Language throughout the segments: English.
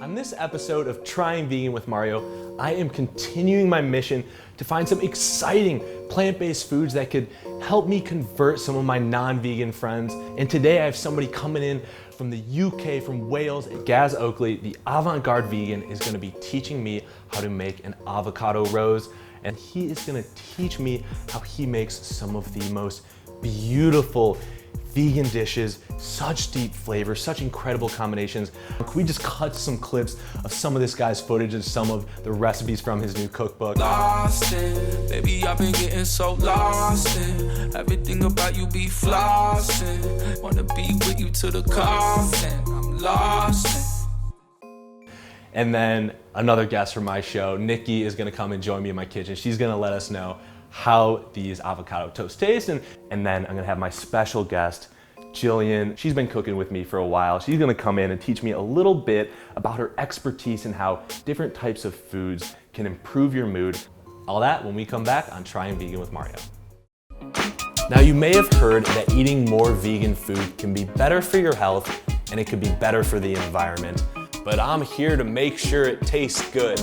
On this episode of Trying Vegan with Mario, I am continuing my mission to find some exciting plant-based foods that could help me convert some of my non-vegan friends. And today I have somebody coming in from the UK, from Wales. Gaz Oakley, the avant-garde vegan, is gonna be teaching me how to make an avocado rose. And he is gonna teach me how he makes some of the most beautiful vegan dishes, such deep flavor, such incredible combinations. Can we just cut some clips of some of this guy's footage and some of the recipes from his new cookbook? Lost in, baby, I've been getting so lost in everything about you be flossing. Wanna be with you to the coffin. I'm lost in. And then another guest from my show, Nikki, is gonna come and join me in my kitchen. She's gonna let us know how these avocado toast taste. And then I'm gonna have my special guest, Jillian. She's been cooking with me for a while. She's gonna come in and teach me a little bit about her expertise and how different types of foods can improve your mood. All that when we come back on Trying Vegan with Mario. Now, you may have heard that eating more vegan food can be better for your health and it could be better for the environment. But I'm here to make sure it tastes good.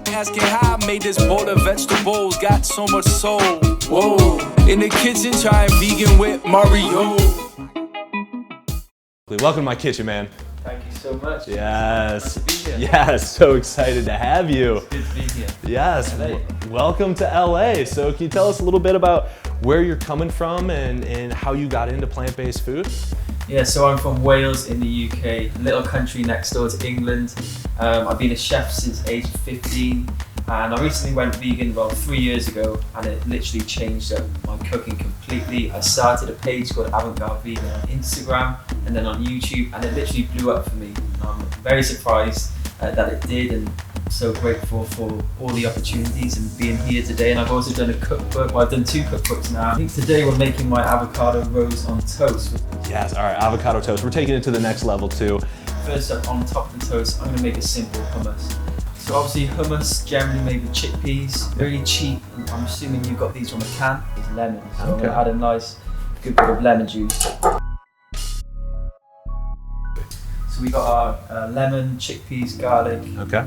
Asking how I made this bowl of vegetables, got so much soul. Whoa, in the kitchen trying vegan with Mario. Welcome to my kitchen, man. Thank you so much. Yes. Nice to be here. Yes, so excited to have you. It's good to be here. Yes, LA. Welcome to LA. So can you tell us a little bit about where you're coming from and how you got into plant-based food? Yeah, so I'm from Wales in the UK, a little country next door to England. I've been a chef since age 15, and I recently went vegan about 3 years ago, and it literally changed up my cooking completely. I started a page called Avant-Garde Vegan on Instagram and then on YouTube, and it literally blew up for me. I'm very surprised that it did, and so grateful for all the opportunities and being here today. And I've also done a cookbook. Well, I've done 2 cookbooks now. I think today we're making my avocado rose on toast. Yes, all right, avocado toast. We're taking it to the next level too. First up, on top of the toast, I'm going to make a simple hummus. So obviously hummus generally made with chickpeas, really cheap. I'm assuming you got these from a can. It's lemon, so I'm going to add a nice good bit of lemon juice. So we got our lemon, chickpeas, garlic. Okay.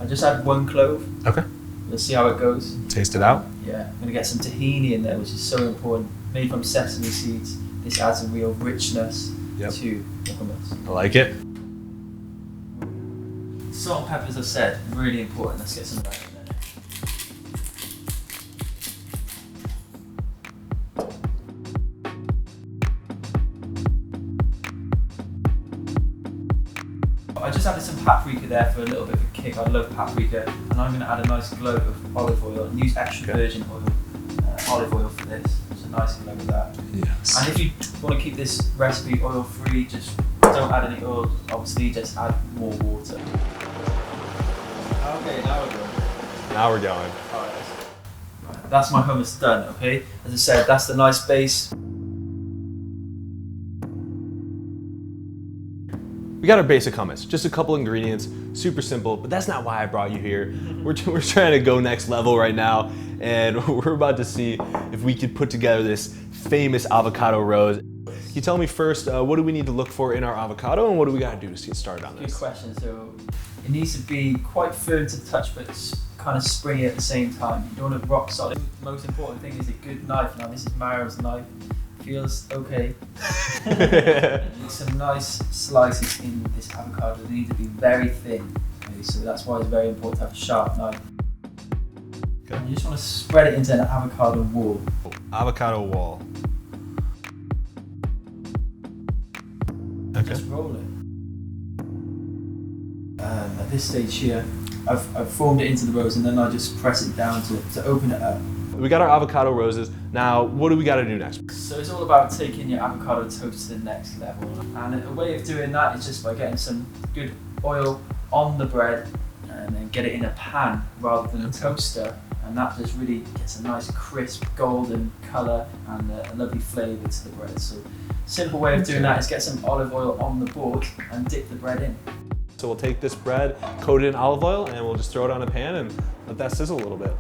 I just add 1 clove. Okay. We'll see how it goes. Taste it out. Yeah, I'm going to get some tahini in there, which is so important. Made from sesame seeds. This adds a real richness to the hummus. I like it. Salt and pepper, as I said, really important. Let's get some of that in there. I just added some paprika there for a little bit of a kick. I love paprika, and I'm going to add a nice glow of olive oil and use extra virgin olive oil for this. It's a nice glow of that. Yes. And if you want to keep this recipe oil-free, just don't add any oil. Obviously, just add more water. Okay, now we're going. Now we're going. Alright, that's my hummus done, okay? As I said, that's the nice base. We got our basic hummus, just a couple ingredients, super simple, but that's not why I brought you here. We're trying to go next level right now, and we're about to see if we could put together this famous avocado rose. Can you tell me first, what do we need to look for in our avocado, and what do we got to do to get started on this? Good question. So it needs to be quite firm to the touch, but it's kind of springy at the same time. You don't want it rock solid. The most important thing is a good knife. Now this is Mario's knife. Feels okay. Some nice slices in this avocado. They need to be very thin. Okay, so that's why it's very important to have a sharp knife. Okay. And you just want to spread it into an avocado wall. Avocado wall. Okay. Just roll it. At this stage here, I've formed it into the rose, and then I just press it down to open it up. We got our avocado roses. Now, what do we got to do next? So it's all about taking your avocado toast to the next level. And a way of doing that is just by getting some good oil on the bread and then get it in a pan rather than a toaster. And that just really gets a nice crisp golden colour and a lovely flavour to the bread. So simple way of doing that is get some olive oil on the board and dip the bread in. So we'll take this bread, coat it in olive oil, and we'll just throw it on a pan and let that sizzle a little bit.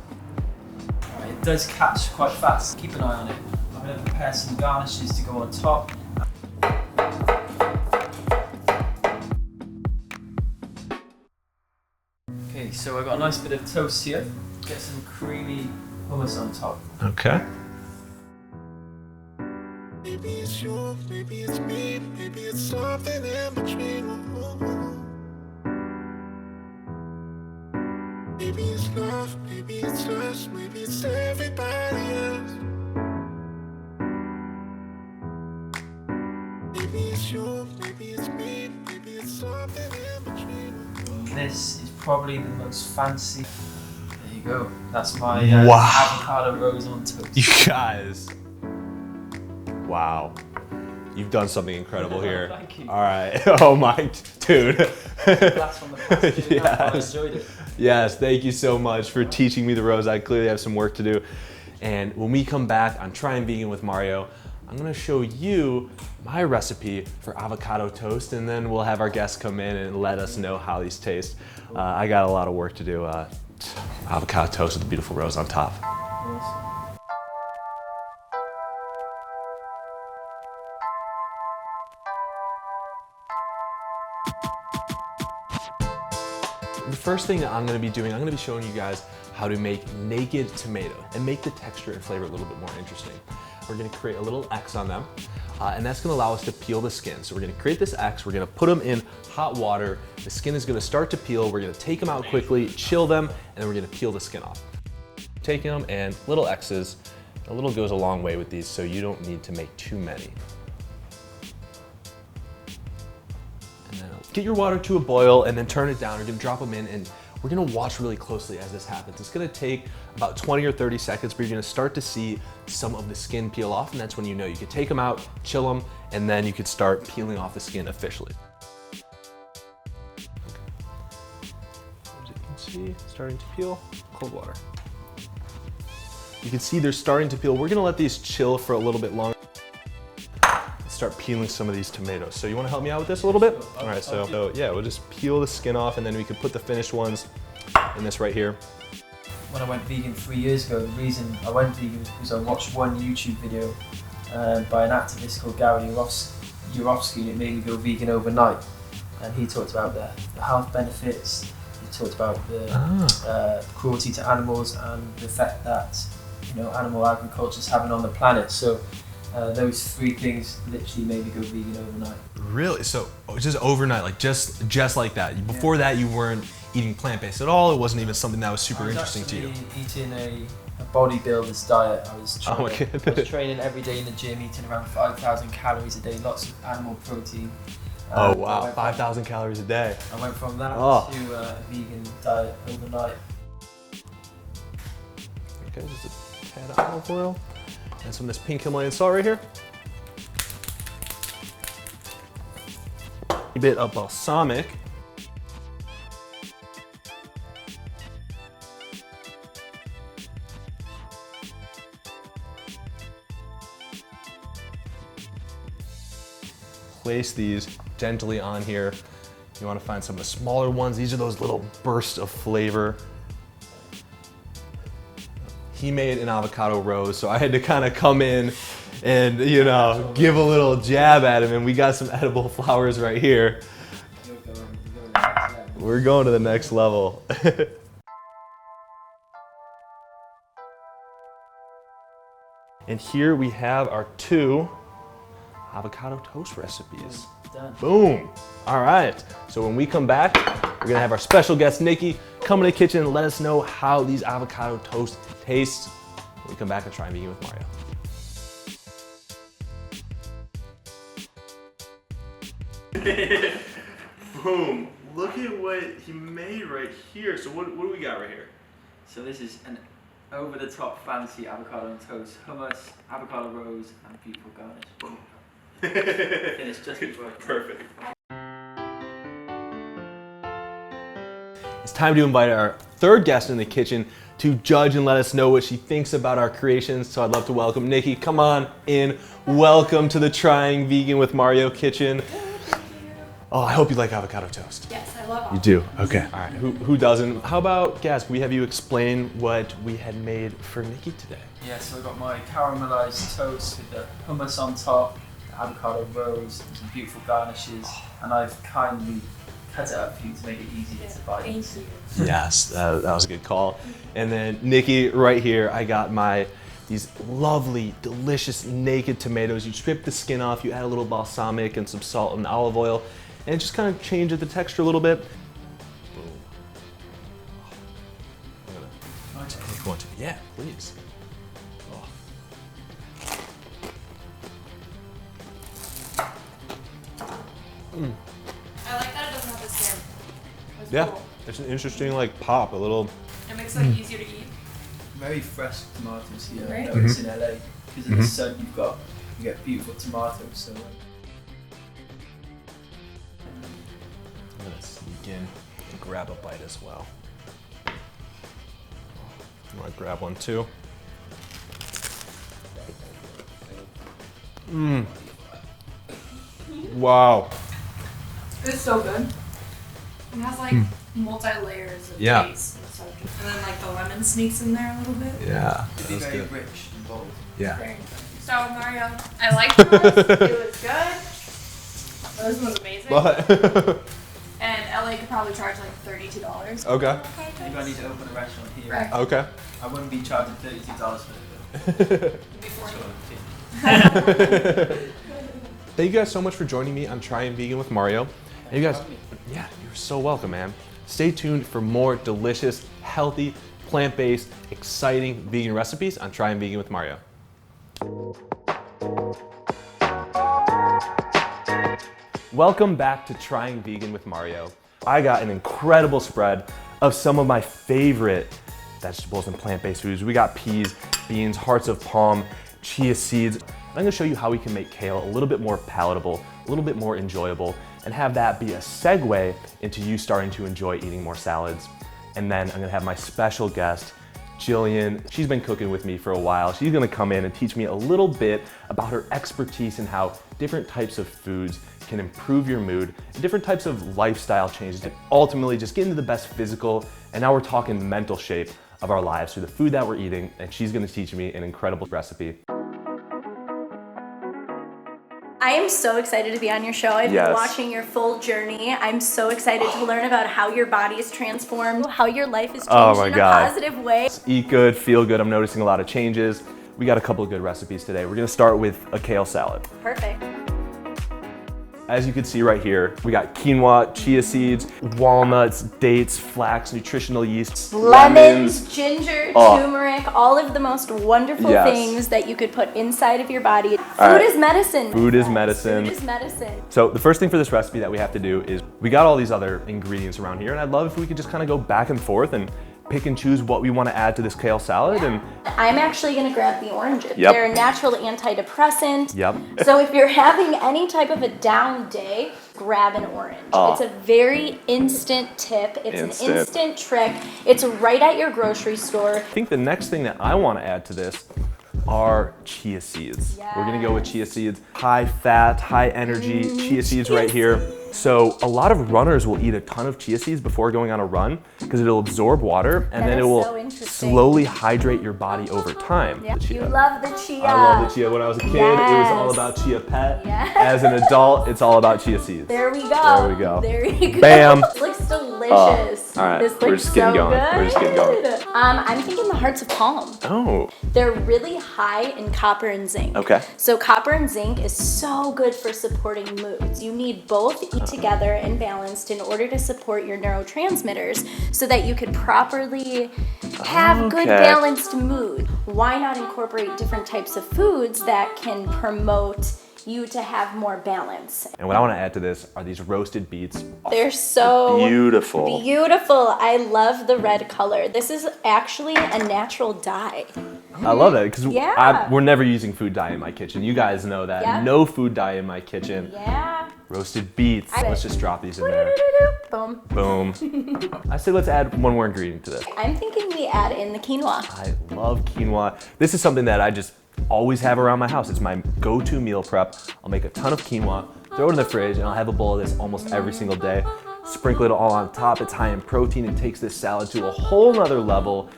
It does catch quite fast. Keep an eye on it. I'm going to prepare some garnishes to go on top. Okay, so I got a nice bit of toast here. Get some creamy hummus on top. Okay. Maybe it's you, maybe it's me, maybe it's something in between. Maybe it's love, maybe it's us, maybe it's everybody else. Maybe it's you, maybe it's me, maybe it's something in between. This is probably the most fancy. There you go. That's my Wow. avocado rose on toast. You guys. Wow. You've done something incredible here. Thank you. All right. Oh my, dude. That's from the past. Yes. I enjoyed it. Yes, thank you so much for teaching me the rose. I clearly have some work to do. And when we come back on Trying Vegan with Mario, I'm gonna show you my recipe for avocado toast, and then we'll have our guests come in and let us know how these taste. I got a lot of work to do. Avocado toast with a beautiful rose on top. The first thing that I'm gonna be doing, I'm gonna be showing you guys how to make naked tomato and make the texture and flavor a little bit more interesting. We're gonna create a little X on them, and that's gonna allow us to peel the skin. So we're gonna create this X, we're gonna put them in hot water, the skin is gonna start to peel, we're gonna take them out quickly, chill them, and then we're gonna peel the skin off. Taking them and little X's, a little goes a long way with these, so you don't need to make too many. And then get your water to a boil and then turn it down. You're gonna drop them in and we're gonna watch really closely as this happens. It's gonna take about 20 or 30 seconds, but you're gonna start to see some of the skin peel off, and that's when you know you can take them out, chill them, and then you could start peeling off the skin officially. As you can see, starting to peel, cold water. You can see they're starting to peel. We're gonna let these chill for a little bit longer. Start peeling some of these tomatoes. So you wanna help me out with this a little bit? All right, so yeah, we'll just peel the skin off and then we can put the finished ones in this right here. When I went vegan 3 years ago, the reason I went vegan was because I watched one YouTube video by an activist called Gary Oakley, and it made me go vegan overnight. And he talked about the health benefits, he talked about the cruelty to animals and the effect that animal agriculture is having on the planet. So those three things literally made me go vegan overnight. Really? So just overnight, like just like that. Before that, you weren't eating plant-based at all. It wasn't even something that was super interesting to you. I was actually eating a bodybuilder's diet. I was training every day in the gym, eating around 5,000 calories a day, lots of animal protein. Oh wow, 5,000 calories a day. I went from that to a vegan diet overnight. Okay, just a tad of olive oil. And some of this pink Himalayan salt right here. A bit of balsamic. Place these gently on here. You want to find some of the smaller ones. These are those little bursts of flavor. He made an avocado rose, so I had to kind of come in and, give a little jab at him, and we got some edible flowers right here. We're going to the next level. And here we have our 2 avocado toast recipes. Done. Boom. All right. So when we come back, we're gonna have our special guest, Nikki, come in the kitchen and let us know how these avocado toast taste. When we come back and try vegan with Mario. Boom. Look at what he made right here. So what do we got right here? So this is an over-the-top fancy avocado and toast, hummus, avocado rose, and beautiful garnish. Boom. Finished just before. Perfect. It's time to invite our 3rd guest in the kitchen to judge and let us know what she thinks about our creations. So I'd love to welcome Nikki. Come on in. Welcome to the Trying Vegan with Mario kitchen. Oh, I hope you like avocado toast. Yes, I love it. You do? Okay. All right. Who doesn't? How about, Gaz, can we have you explain what we had made for Nikki today? Yeah, so I got my caramelized toast with the hummus on top, avocado rose, and some beautiful garnishes, and I've kindly cut it up for you to make it easier to bite. Thank you. Yes, that was a good call. And then Nikki, right here, I got these lovely, delicious naked tomatoes. You strip the skin off, you add a little balsamic and some salt and olive oil, and it just kind of changes the texture a little bit. Boom. I'm gonna take one too. Yeah, please. Oh. I like that it doesn't have the skin. It's Yeah, cool. it's an interesting like pop, a little. It makes it easier to eat. Very fresh tomatoes here. Right. I noticed in LA because of the sun you get beautiful tomatoes. So I'm gonna sneak in and grab a bite as well. You want to grab one too? Mmm. Wow. It's so good. It has like multi-layers of Yeah. taste. It's so good. And then like the lemon sneaks in there a little bit. Yeah. it'd be very rich and bold. Yeah. Great. So Mario, I liked this. It was good. This was amazing. But And LA could probably charge like $32. okay. Maybe I need to open a restaurant here. Right. Okay. I wouldn't be charging $32 for it Before. though. Thank you guys so much for joining me on Trying Vegan with Mario. And you guys, Thanks for having me. yeah, you're so welcome, man. Stay tuned for more delicious, healthy, plant-based, exciting vegan recipes on Trying Vegan with Mario. Welcome back to Trying Vegan with Mario. I got an incredible spread of some of my favorite vegetables and plant-based foods. We got peas, beans, hearts of palm, chia seeds. I'm gonna show you how we can make kale a little bit more palatable, a little bit more enjoyable, and have that be a segue into you starting to enjoy eating more salads. And then I'm gonna have my special guest, Jillian. She's been cooking with me for a while. She's gonna come in and teach me a little bit about her expertise in how different types of foods can improve your mood, and different types of lifestyle changes to ultimately just get into the best physical, and now we're talking mental shape of our lives through the food that we're eating, and she's gonna teach me an incredible recipe. I am so excited to be on your show. I've Yes. been watching your full journey. I'm so excited to learn about how your body is transformed, how your life has changed Oh my in God. a positive way. Eat good, feel good. I'm noticing a lot of changes. We got a couple of good recipes today. We're gonna start with a kale salad. Perfect. As you can see right here, we got quinoa, chia seeds, walnuts, dates, flax, nutritional yeasts, Lemons, ginger, Oh. turmeric, all of the most wonderful Yes. things that you could put inside of your body. All Food right. is medicine. Food is medicine. Food is medicine. So the first thing for this recipe that we have to do is we got all these other ingredients around here, and I'd love if we could just kind of go back and forth and pick and choose what we want to add to this kale salad. And I'm actually gonna grab the oranges. Yep. They're a natural antidepressant. yep. So if you're having any type of a down day, grab an orange. Oh. It's a very instant tip. It's Instant. an instant trick. It's right at your grocery store. I think the next thing that I want to add to this are chia seeds. We're gonna go with chia seeds. High fat, high energy chia seeds right here. So a lot of runners will eat a ton of chia seeds before going on a run because it'll absorb water and That then it is will so interesting. slowly hydrate your body over time. Yeah. The chia. You love the chia. I love the chia. When I was a kid, it was all Yes. about chia pet. Yes. As an adult, it's all about chia seeds. There we go. There we go. There you go. Bam. This looks delicious. all right. This We're looks just getting so going. We're just getting going. good. I'm thinking the hearts of palm. Oh, They're really high in copper and zinc. okay. So copper and zinc is so good for supporting moods. You need both eat together and balanced in order to support your neurotransmitters so that you could properly have good Okay. balanced mood. Why not incorporate different types of foods that can promote you to have more balance? And what I want to add to this are these roasted beets. They're so Beautiful. beautiful. I love the red color. This is actually a natural dye. I love that because Yeah. we're never using food dye in my kitchen. You guys know that. Yeah. No food dye in my kitchen. Yeah. Roasted beets. Let's just drop these in there. Boom. Boom. I say let's add one more ingredient to this. I'm thinking we add in the quinoa. I love quinoa. This is something that I just always have around my house. It's my go-to meal prep. I'll make a ton of quinoa, throw it in the fridge, and I'll have a bowl of this almost every single day. Sprinkle it all on top. It's high in protein and takes this salad to a whole nother level.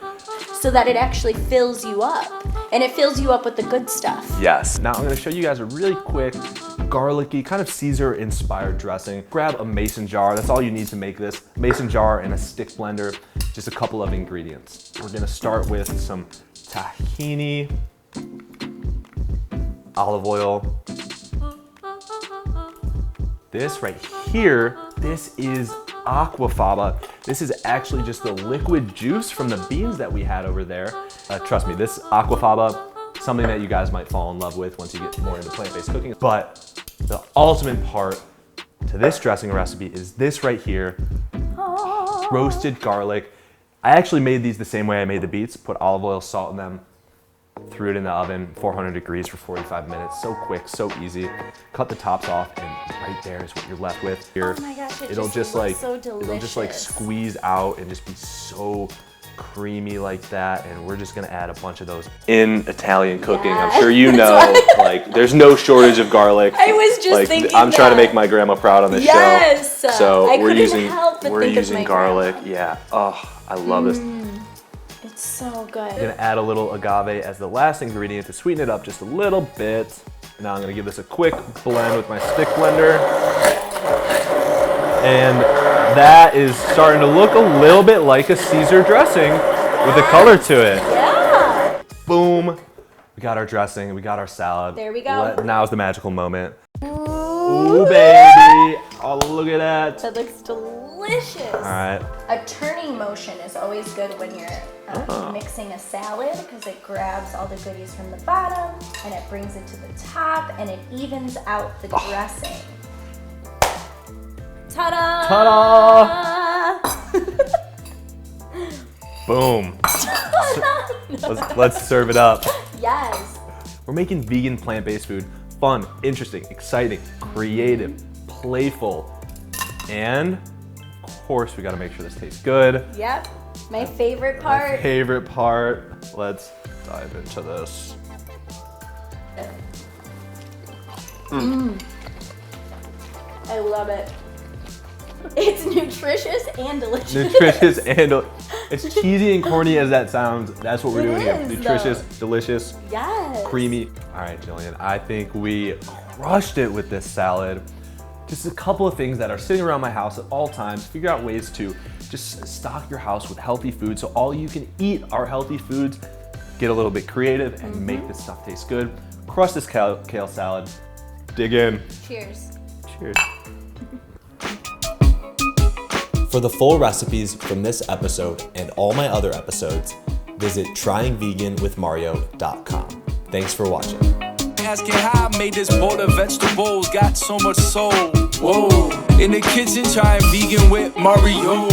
So that it actually fills you up. And it fills you up with the good stuff. Yes. Now I'm gonna show you guys a really quick garlicky, kind of Caesar-inspired dressing. Grab a mason jar, that's all you need to make this. Mason jar and a stick blender, just a couple of ingredients. We're gonna start with some tahini, olive oil. This right here, this is aquafaba. This is actually just the liquid juice from the beans that we had over there. Trust me, this aquafaba, something that you guys might fall in love with once you get more into plant-based cooking. But the ultimate part to this dressing recipe is this right here, roasted garlic. I actually made these the same way I made the beets, put olive oil, salt in them, threw it in the oven, 400 degrees for 45 minutes. So quick, so easy. Cut the tops off, and right there is what you're left with. Here, Oh my gosh, it it'll just like looks so delicious. it'll just like squeeze out and just be so creamy like that. And we're just gonna add a bunch of those. In Italian cooking, Yeah. I'm sure you know, like there's no shortage of garlic. I was just like, thinking I'm trying to that. make my grandma proud on this Yes. show. So I we're couldn't using help but think of my garlic. grandma. Yeah. Oh, I love this. It's so good. I'm gonna add a little agave as the last ingredient to sweeten it up just a little bit. Now I'm gonna give this a quick blend with my stick blender. And that is starting to look a little bit like a Caesar dressing with a color to it. Yeah. Boom. We got our dressing, we got our salad. There we go. Now's the magical moment. Ooh, baby. Oh, look at that. That looks delicious. All right. A turning motion is always good when you're mixing a salad because it grabs all the goodies from the bottom and it brings it to the top and it evens out the dressing. Ta-da! Ta-da! Boom. Let's serve it up. Yes. We're making vegan plant-based food fun, interesting, exciting, creative, playful, and of course we gotta make sure this tastes good. Yep. My favorite My part. favorite part. Let's dive into this. I love it. It's nutritious and delicious. Nutritious and as cheesy and corny as that sounds, that's what we're It doing here. is, Nutritious, delicious, Yes. creamy. All right, Jillian, I think we crushed it with this salad. Just a couple of things that are sitting around my house at all times. Figure out ways to just stock your house with healthy food so all you can eat are healthy foods. Get a little bit creative and make this stuff taste good. Crush this kale salad. Dig in. Cheers. Cheers. For the full recipes from this episode and all my other episodes, visit tryingveganwithmario.com. Thanks for watching. Asking how I made this bowl of vegetables, got so much soul. Whoa, in the kitchen trying vegan with Mario.